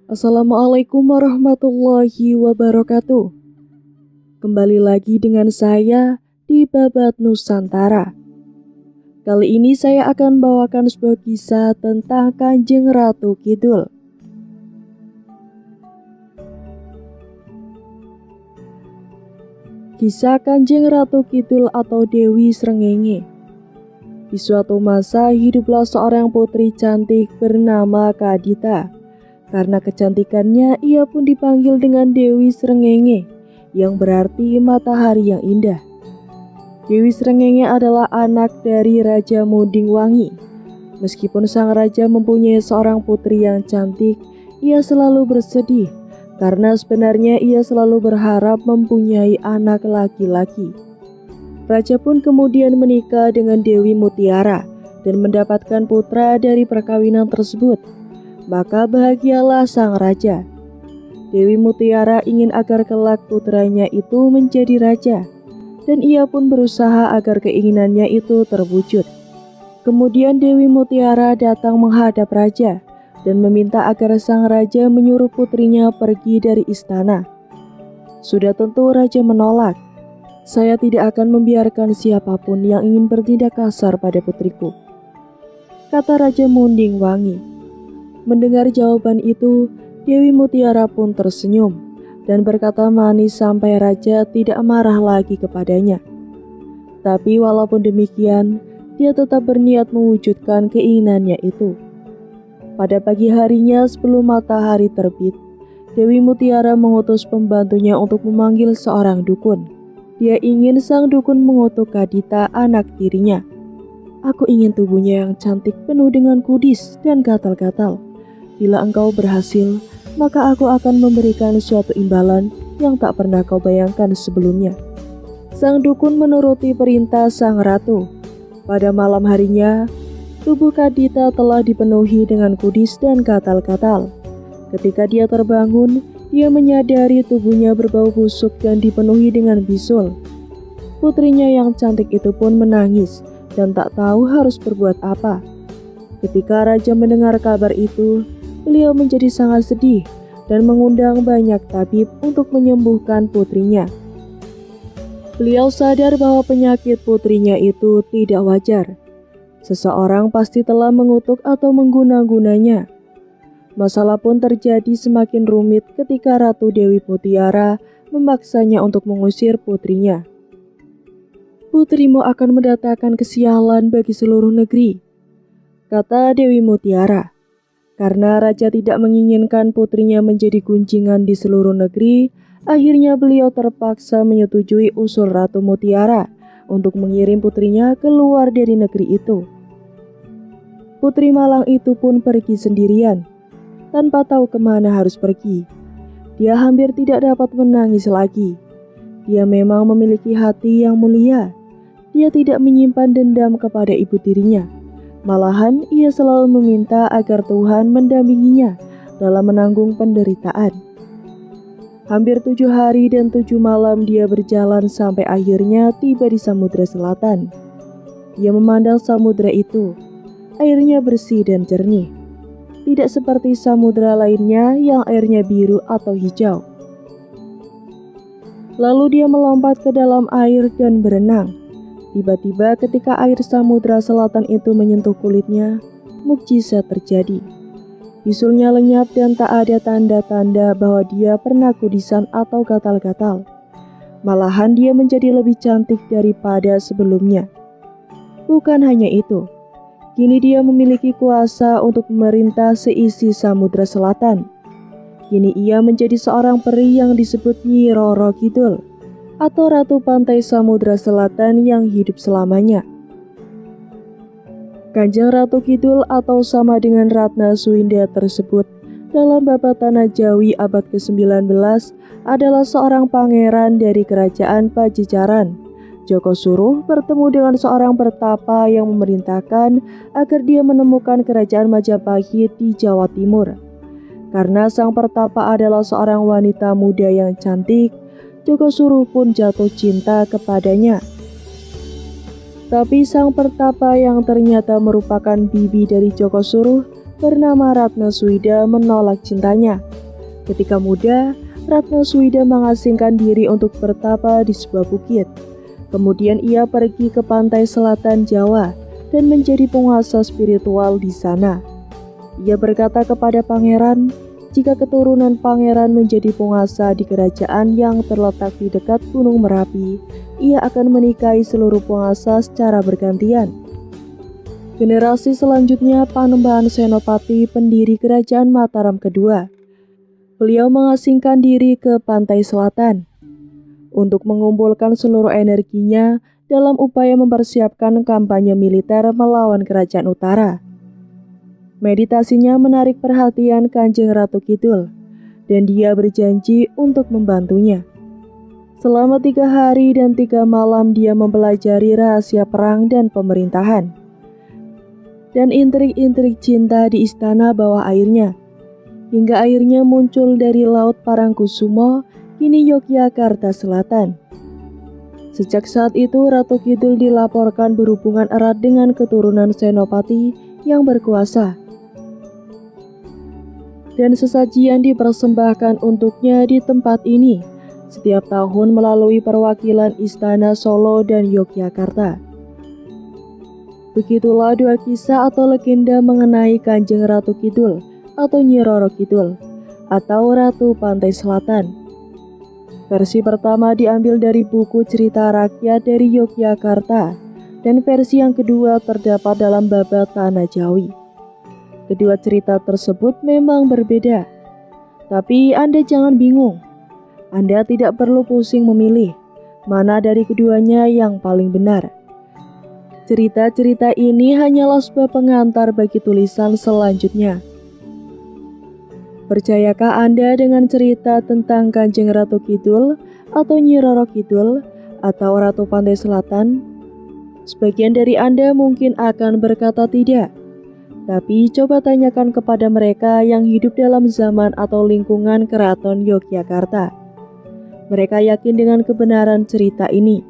Assalamualaikum warahmatullahi wabarakatuh. Kembali lagi dengan saya di Babat Nusantara. Kali ini saya akan bawakan sebuah kisah tentang Kanjeng Ratu Kidul. Kisah Kanjeng Ratu Kidul atau Dewi Srengenge. Di suatu masa hiduplah seorang putri cantik bernama Kadita. Karena kecantikannya, ia pun dipanggil dengan Dewi Srengenge, yang berarti matahari yang indah. Dewi Srengenge adalah anak dari Raja Munding Wangi. Meskipun sang raja mempunyai seorang putri yang cantik, ia selalu bersedih, karena sebenarnya ia selalu berharap mempunyai anak laki-laki. Raja pun kemudian menikah dengan Dewi Mutiara, dan mendapatkan putra dari perkawinan tersebut. Maka bahagialah sang raja. Dewi Mutiara ingin agar kelak putranya itu menjadi raja, dan ia pun berusaha agar keinginannya itu terwujud. Kemudian Dewi Mutiara datang menghadap raja dan meminta agar sang raja menyuruh putrinya pergi dari istana. Sudah tentu raja menolak. "Saya tidak akan membiarkan siapapun yang ingin bertindak kasar pada putriku," kata Raja Munding Wangi. Mendengar jawaban itu, Dewi Mutiara pun tersenyum dan berkata manis sampai raja tidak marah lagi kepadanya. Tapi walaupun demikian, dia tetap berniat mewujudkan keinginannya itu. Pada pagi harinya sebelum matahari terbit, Dewi Mutiara mengutus pembantunya untuk memanggil seorang dukun. Dia ingin sang dukun mengutuk Kadita, anak tirinya. "Aku ingin tubuhnya yang cantik penuh dengan kudis dan gatal-gatal. Bila engkau berhasil, maka aku akan memberikan suatu imbalan yang tak pernah kau bayangkan sebelumnya." Sang dukun menuruti perintah sang ratu. Pada malam harinya, tubuh Kadita telah dipenuhi dengan kudis dan gatal-gatal. Ketika dia terbangun, dia menyadari tubuhnya berbau busuk dan dipenuhi dengan bisul. Putrinya yang cantik itu pun menangis dan tak tahu harus berbuat apa. Ketika raja mendengar kabar itu, beliau menjadi sangat sedih dan mengundang banyak tabib untuk menyembuhkan putrinya. Beliau sadar bahwa penyakit putrinya itu tidak wajar. Seseorang pasti telah mengutuk atau mengguna-gunanya. Masalah pun terjadi semakin rumit ketika Ratu Dewi Mutiara memaksanya untuk mengusir putrinya. "Putrimu akan mendatangkan kesialan bagi seluruh negeri," kata Dewi Mutiara. Karena raja tidak menginginkan putrinya menjadi gunjingan di seluruh negeri, akhirnya beliau terpaksa menyetujui usul Ratu Mutiara untuk mengirim putrinya keluar dari negeri itu. Putri malang itu pun pergi sendirian, tanpa tahu kemana harus pergi. Dia hampir tidak dapat menangis lagi. Dia memang memiliki hati yang mulia. Dia tidak menyimpan dendam kepada ibu tirinya. Malahan ia selalu meminta agar Tuhan mendampinginya dalam menanggung penderitaan. Hampir 7 hari dan 7 malam dia berjalan sampai akhirnya tiba di Samudra Selatan. Dia memandang samudra itu. Airnya bersih dan jernih. Tidak seperti samudra lainnya yang airnya biru atau hijau. Lalu dia melompat ke dalam air dan berenang. Tiba-tiba ketika air Samudra Selatan itu menyentuh kulitnya, mukjizat terjadi. Bisulnya lenyap dan tak ada tanda-tanda bahwa dia pernah kudisan atau gatal-gatal. Malahan dia menjadi lebih cantik daripada sebelumnya. Bukan hanya itu, kini dia memiliki kuasa untuk memerintah seisi Samudra Selatan. Kini ia menjadi seorang peri yang disebut Nyi Roro Kidul, atau Ratu Pantai Samudra Selatan yang hidup selamanya. Kanjeng Ratu Kidul atau sama dengan Ratna Suwinda tersebut dalam Babat Tanah Jawi abad ke-19 adalah seorang pangeran dari kerajaan Pajajaran. Joko Suruh bertemu dengan seorang pertapa yang memerintahkan agar dia menemukan kerajaan Majapahit di Jawa Timur. Karena sang pertapa adalah seorang wanita muda yang cantik, Joko Suruh pun jatuh cinta kepadanya. Tapi sang pertapa yang ternyata merupakan bibi dari Joko Suruh bernama Ratna Suida menolak cintanya. Ketika muda, Ratna Suida mengasingkan diri untuk bertapa di sebuah bukit. Kemudian ia pergi ke pantai selatan Jawa dan menjadi penguasa spiritual di sana. Ia berkata kepada pangeran, jika keturunan pangeran menjadi penguasa di kerajaan yang terletak di dekat Gunung Merapi, ia akan menikahi seluruh penguasa secara bergantian. Generasi selanjutnya Panembahan Senopati, pendiri kerajaan Mataram kedua. Beliau mengasingkan diri ke pantai selatan untuk mengumpulkan seluruh energinya dalam upaya mempersiapkan kampanye militer melawan kerajaan utara. Meditasinya menarik perhatian Kanjeng Ratu Kidul, dan dia berjanji untuk membantunya. Selama 3 hari dan 3 malam dia mempelajari rahasia perang dan pemerintahan, dan intrik-intrik cinta di istana bawah airnya, hingga airnya muncul dari Laut Parangkusumo, kini Yogyakarta Selatan. Sejak saat itu Ratu Kidul dilaporkan berhubungan erat dengan keturunan Senopati yang berkuasa, dan sesajian dipersembahkan untuknya di tempat ini setiap tahun melalui perwakilan Istana Solo dan Yogyakarta. Begitulah 2 kisah atau legenda mengenai Kanjeng Ratu Kidul atau Nyi Roro Kidul atau Ratu Pantai Selatan. Versi pertama diambil dari buku Cerita Rakyat dari Yogyakarta, dan versi yang kedua terdapat dalam Babat Tanah Jawi. Kedua cerita tersebut memang berbeda, tapi Anda jangan bingung. Anda tidak perlu pusing memilih mana dari keduanya yang paling benar. Cerita-cerita ini hanyalah sebuah pengantar bagi tulisan selanjutnya. Percayakah Anda dengan cerita tentang Kanjeng Ratu Kidul atau Nyi Roro Kidul atau Ratu Pantai Selatan? Sebagian dari Anda mungkin akan berkata tidak. Tapi coba tanyakan kepada mereka yang hidup dalam zaman atau lingkungan Keraton Yogyakarta. Mereka yakin dengan kebenaran cerita ini.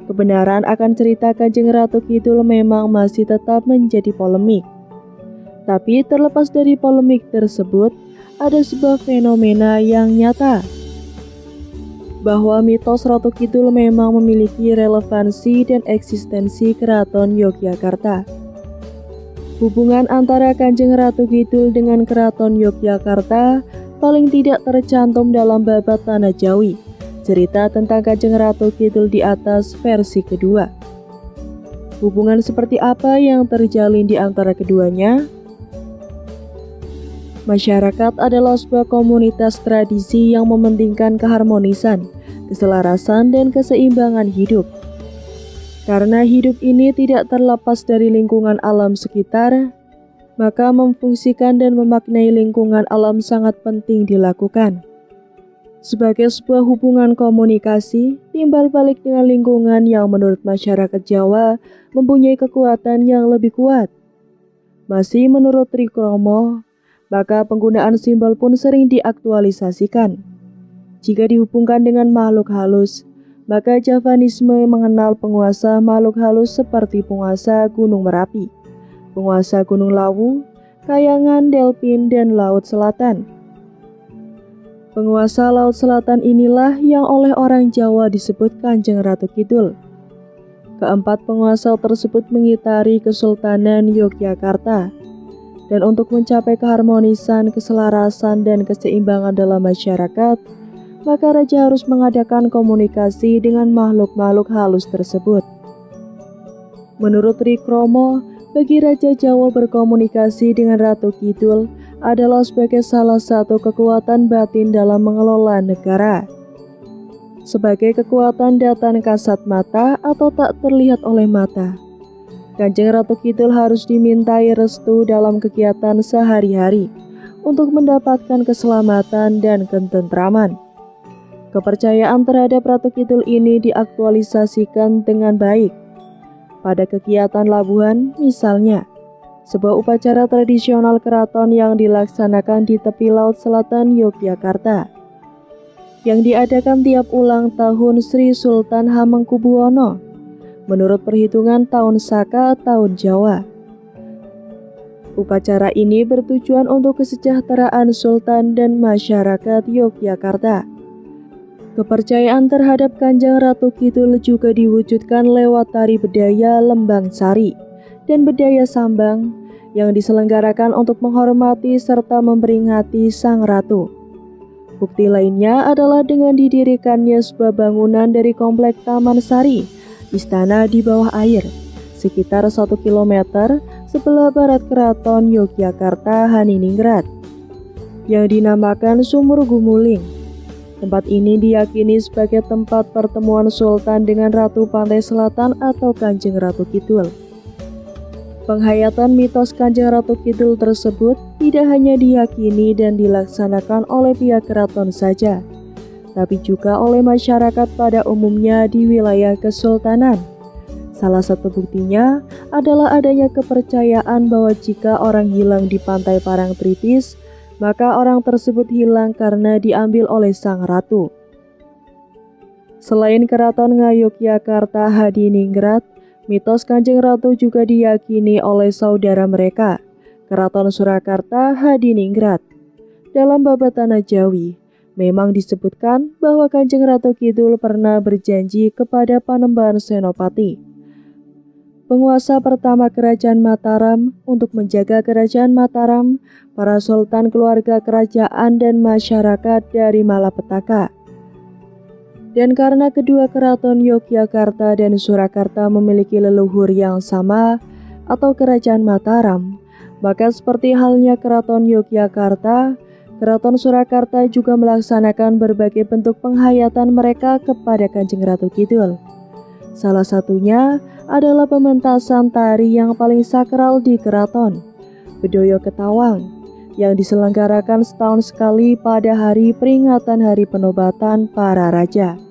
Kebenaran akan cerita Kanjeng Ratu Kidul memang masih tetap menjadi polemik. Tapi terlepas dari polemik tersebut, ada sebuah fenomena yang nyata, bahwa mitos Ratu Kidul memang memiliki relevansi dan eksistensi Keraton Yogyakarta. Hubungan antara Kanjeng Ratu Kidul dengan Keraton Yogyakarta paling tidak tercantum dalam Babat Tanah Jawi, cerita tentang Kanjeng Ratu Kidul di atas versi kedua. Hubungan seperti apa yang terjalin di antara keduanya? Masyarakat adalah sebuah komunitas tradisi yang mementingkan keharmonisan, keselarasan, dan keseimbangan hidup. Karena hidup ini tidak terlepas dari lingkungan alam sekitar, maka memfungsikan dan memaknai lingkungan alam sangat penting dilakukan. Sebagai sebuah hubungan komunikasi, timbal balik dengan lingkungan yang menurut masyarakat Jawa mempunyai kekuatan yang lebih kuat. Masih menurut Trikromo, maka penggunaan simbol pun sering diaktualisasikan. Jika dihubungkan dengan makhluk halus, maka Javanisme mengenal penguasa makhluk halus seperti penguasa Gunung Merapi, penguasa Gunung Lawu, Kayangan, Delphin, dan Laut Selatan. Penguasa Laut Selatan inilah yang oleh orang Jawa disebut Kanjeng Ratu Kidul. Keempat penguasa tersebut mengitari Kesultanan Yogyakarta. Dan untuk mencapai keharmonisan, keselarasan, dan keseimbangan dalam masyarakat, maka raja harus mengadakan komunikasi dengan makhluk-makhluk halus tersebut. Menurut Trikromo, bagi Raja Jawa berkomunikasi dengan Ratu Kidul adalah sebagai salah satu kekuatan batin dalam mengelola negara. Sebagai kekuatan datan kasat mata atau tak terlihat oleh mata, Kanjeng Ratu Kidul harus dimintai restu dalam kegiatan sehari-hari untuk mendapatkan keselamatan dan ketentraman. Kepercayaan terhadap Ratu Kidul ini diaktualisasikan dengan baik pada kegiatan labuhan, misalnya sebuah upacara tradisional keraton yang dilaksanakan di tepi Laut Selatan Yogyakarta, yang diadakan tiap ulang tahun Sri Sultan Hamengkubuwono menurut perhitungan tahun Saka tahun Jawa. Upacara ini bertujuan untuk kesejahteraan Sultan dan masyarakat Yogyakarta. Kepercayaan terhadap Kanjeng Ratu Kidul juga diwujudkan lewat tari bedaya Lembang Sari dan bedaya Sambang yang diselenggarakan untuk menghormati serta memperingati Sang Ratu. Bukti lainnya adalah dengan didirikannya sebuah bangunan dari Komplek Taman Sari, istana di bawah air, sekitar 1 km sebelah barat Keraton Yogyakarta Hadiningrat, yang dinamakan Sumur Gumuling. Tempat ini diyakini sebagai tempat pertemuan Sultan dengan Ratu Pantai Selatan atau Kanjeng Ratu Kidul. Penghayatan mitos Kanjeng Ratu Kidul tersebut tidak hanya diyakini dan dilaksanakan oleh pihak keraton saja, tapi juga oleh masyarakat pada umumnya di wilayah kesultanan. Salah satu buktinya adalah adanya kepercayaan bahwa jika orang hilang di pantai Parangtritis, maka orang tersebut hilang karena diambil oleh sang ratu. Selain Keraton Ngayogyakarta Hadiningrat, mitos Kanjeng Ratu juga diyakini oleh saudara mereka, Keraton Surakarta Hadiningrat. Dalam Babat Tanah Jawi, memang disebutkan bahwa Kanjeng Ratu Kidul pernah berjanji kepada Panembahan Senopati, penguasa pertama Kerajaan Mataram, untuk menjaga Kerajaan Mataram, para sultan, keluarga kerajaan, dan masyarakat dari malapetaka. Dan karena kedua keraton Yogyakarta dan Surakarta memiliki leluhur yang sama atau Kerajaan Mataram, maka seperti halnya Keraton Yogyakarta, Keraton Surakarta juga melaksanakan berbagai bentuk penghayatan mereka kepada Kanjeng Ratu Kidul. Salah satunya adalah pementasan tari yang paling sakral di keraton, Bedoyo Ketawang, yang diselenggarakan setahun sekali pada hari peringatan Hari Penobatan para Raja.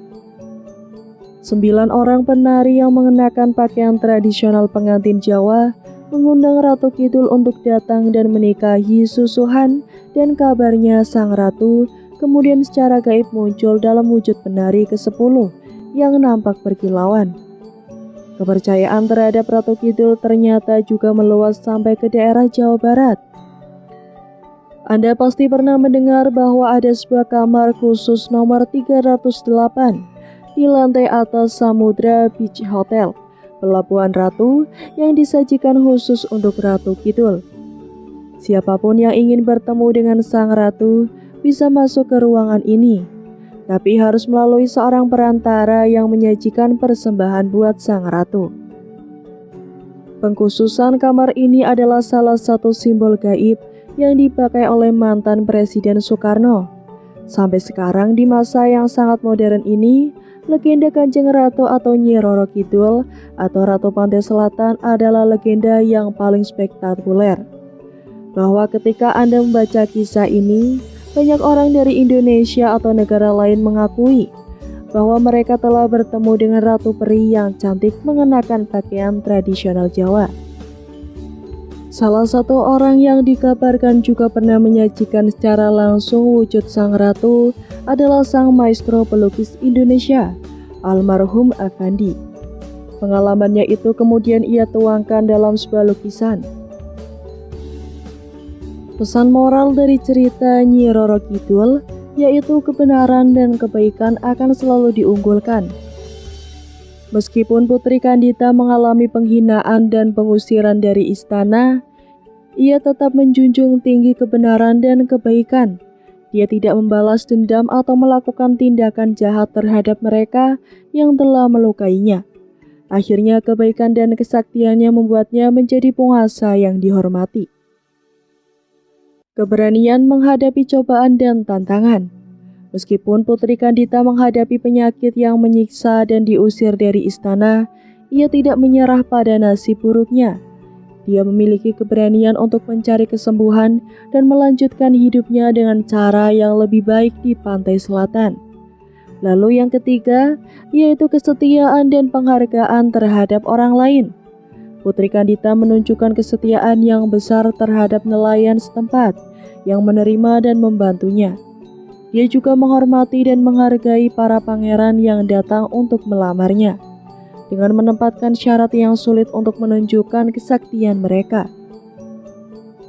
9 orang penari yang mengenakan pakaian tradisional pengantin Jawa mengundang Ratu Kidul untuk datang dan menikahi Susuhan, dan kabarnya Sang Ratu kemudian secara gaib muncul dalam wujud penari ke-10 yang nampak berkilauan. Kepercayaan terhadap Ratu Kidul ternyata juga meluas sampai ke daerah Jawa Barat. Anda pasti pernah mendengar bahwa ada sebuah kamar khusus nomor 308 di lantai atas Samudra Beach Hotel, Pelabuhan Ratu, yang disajikan khusus untuk Ratu Kidul. Siapapun yang ingin bertemu dengan Sang Ratu bisa masuk ke ruangan ini, tapi harus melalui seorang perantara yang menyajikan persembahan buat Sang Ratu. Pengkhususan kamar ini adalah salah satu simbol gaib yang dipakai oleh mantan Presiden Soekarno. Sampai sekarang di masa yang sangat modern ini, legenda Kanjeng Ratu atau Nyi Roro Kidul atau Ratu Pantai Selatan adalah legenda yang paling spektakuler. Bahwa ketika Anda membaca kisah ini, banyak orang dari Indonesia atau negara lain mengakui bahwa mereka telah bertemu dengan Ratu Peri yang cantik mengenakan pakaian tradisional Jawa. Salah satu orang yang dikabarkan juga pernah menyajikan secara langsung wujud Sang Ratu adalah sang maestro pelukis Indonesia, almarhum Effendi. Pengalamannya itu kemudian ia tuangkan dalam sebuah lukisan. Pesan moral dari cerita Nyi Roro Kidul yaitu kebenaran dan kebaikan akan selalu diunggulkan. Meskipun Putri Kandita mengalami penghinaan dan pengusiran dari istana, ia tetap menjunjung tinggi kebenaran dan kebaikan. Dia tidak membalas dendam atau melakukan tindakan jahat terhadap mereka yang telah melukainya. Akhirnya kebaikan dan kesaktiannya membuatnya menjadi penguasa yang dihormati. Keberanian menghadapi cobaan dan tantangan. Meskipun Putri Kandita menghadapi penyakit yang menyiksa dan diusir dari istana, ia tidak menyerah pada nasib buruknya. Dia memiliki keberanian untuk mencari kesembuhan dan melanjutkan hidupnya dengan cara yang lebih baik di Pantai Selatan. Lalu yang ketiga, yaitu kesetiaan dan penghargaan terhadap orang lain. Putri Kandita menunjukkan kesetiaan yang besar terhadap nelayan setempat yang menerima dan membantunya. Dia juga menghormati dan menghargai para pangeran yang datang untuk melamarnya, dengan menempatkan syarat yang sulit untuk menunjukkan kesaktian mereka.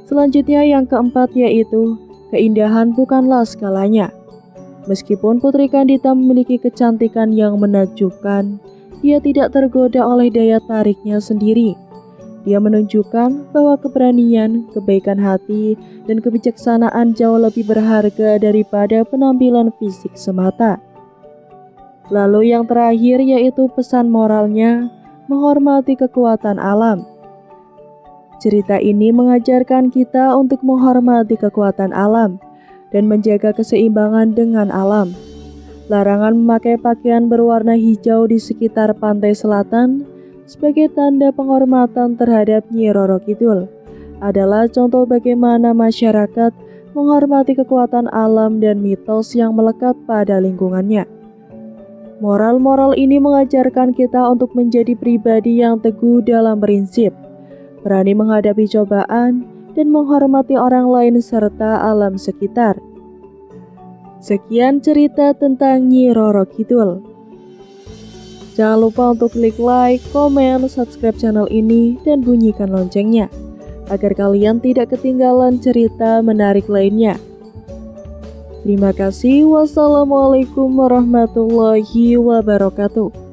Selanjutnya yang keempat yaitu keindahan bukanlah segalanya. Meskipun Putri Kandita memiliki kecantikan yang menakjubkan, dia tidak tergoda oleh daya tariknya sendiri. Dia menunjukkan bahwa keberanian, kebaikan hati, dan kebijaksanaan jauh lebih berharga daripada penampilan fisik semata. Lalu yang terakhir yaitu pesan moralnya, menghormati kekuatan alam. Cerita ini mengajarkan kita untuk menghormati kekuatan alam dan menjaga keseimbangan dengan alam. Larangan memakai pakaian berwarna hijau di sekitar pantai selatan sebagai tanda penghormatan terhadap Nyi Roro Kidul adalah contoh bagaimana masyarakat menghormati kekuatan alam dan mitos yang melekat pada lingkungannya. Moral-moral ini mengajarkan kita untuk menjadi pribadi yang teguh dalam prinsip, berani menghadapi cobaan, dan menghormati orang lain serta alam sekitar. Sekian cerita tentang Nyi Roro Kidul. Jangan lupa untuk klik like, komen, subscribe channel ini, dan bunyikan loncengnya, agar kalian tidak ketinggalan cerita menarik lainnya. Terima kasih. Wassalamualaikum warahmatullahi wabarakatuh.